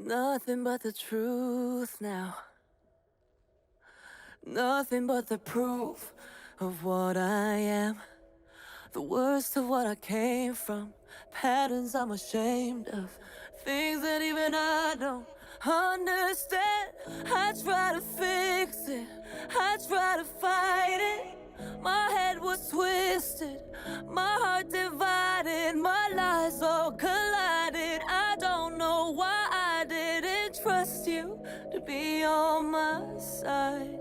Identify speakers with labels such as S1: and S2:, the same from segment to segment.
S1: Nothing but the truth now. Nothing but the proof of what I am. The worst of what I came from. Patterns I'm ashamed of. Things that even I don't understand. I try to fix it. I try to fight it. My head was twisted. My heart divided. My lies all collided. I don't know why I didn't trust you to be on my side.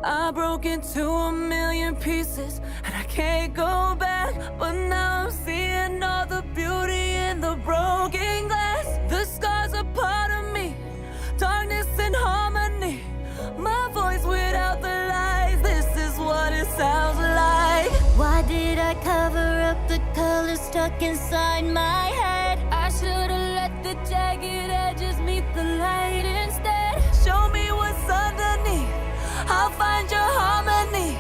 S1: I broke into a million pieces and I can't go back. But now I'm seeing all the beauty in the broken glass. The scars are part of me, darkness and harmony. My voice without the lies, this is what it sounds like.
S2: Why did I cover up the colors stuck inside my head? I should've let the jagged edges meet the light instead.
S1: Show me what's underneath, I'll find your harmony.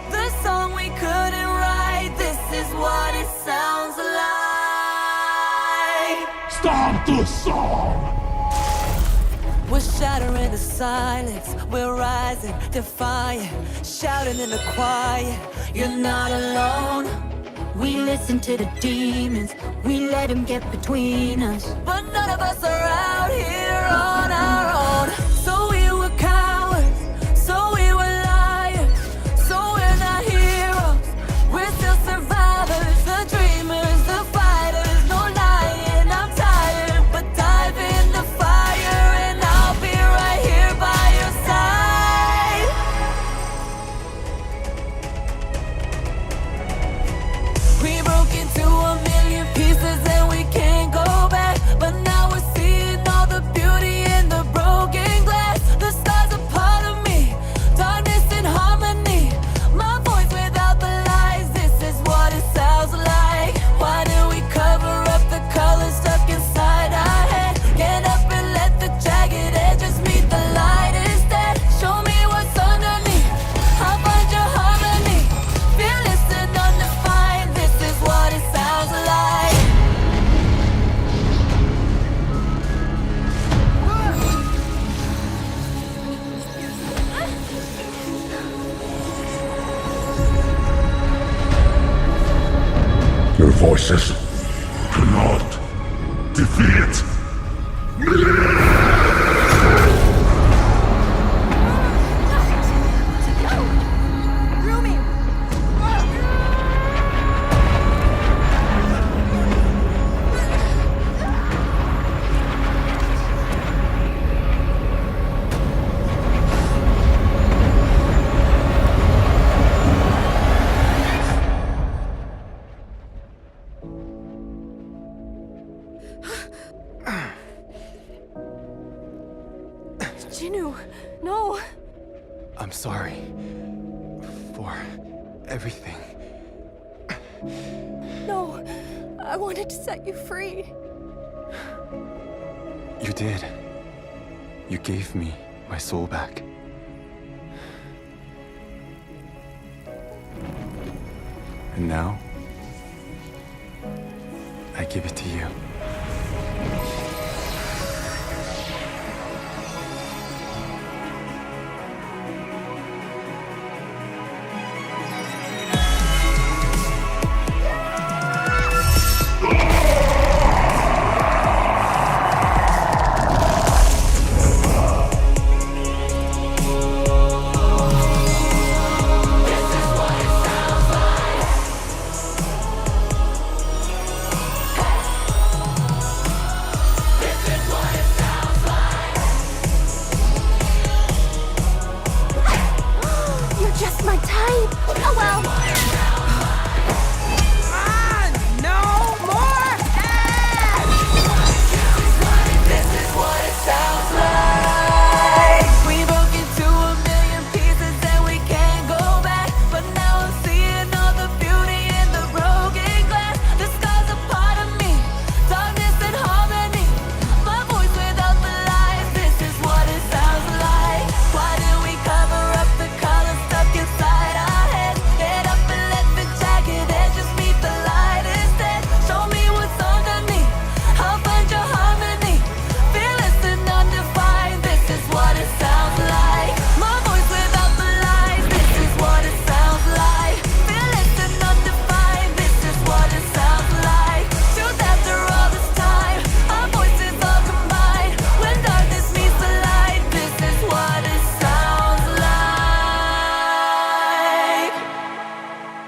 S1: The song we couldn't write, this is what it sounds like.
S3: Stop the song!
S1: We're shattering the silence, we're rising, defiant, shouting in the quiet. You're not alone.
S2: We listen to the demons, we let them get between us.
S1: But none of us are out here on our own. So we were cowards, so we were liars. So we're not heroes, we're still survivors. The dreamers, the fighters, no lying, I'm tired. But dive in the fire and I'll be right here by your side. We broke into a million pieces and we can't go back. But now we're seeing all the beauty in the broken glass. The stars are part of me, darkness and harmony. My voice without the lies, this is what it sounds like. Why do we cover up the colors stuck inside our head? Get up and let the jagged edges meet the light instead. Show me what's underneath, I'll find your harmony. Fearless and undefined, this is what it sounds like.
S3: Your voices cannot defeat me!
S4: Jinnu, no!
S5: I'm sorry for everything.
S4: No! I wanted to set you free.
S5: You did. You gave me my soul back. And now, I give it to you.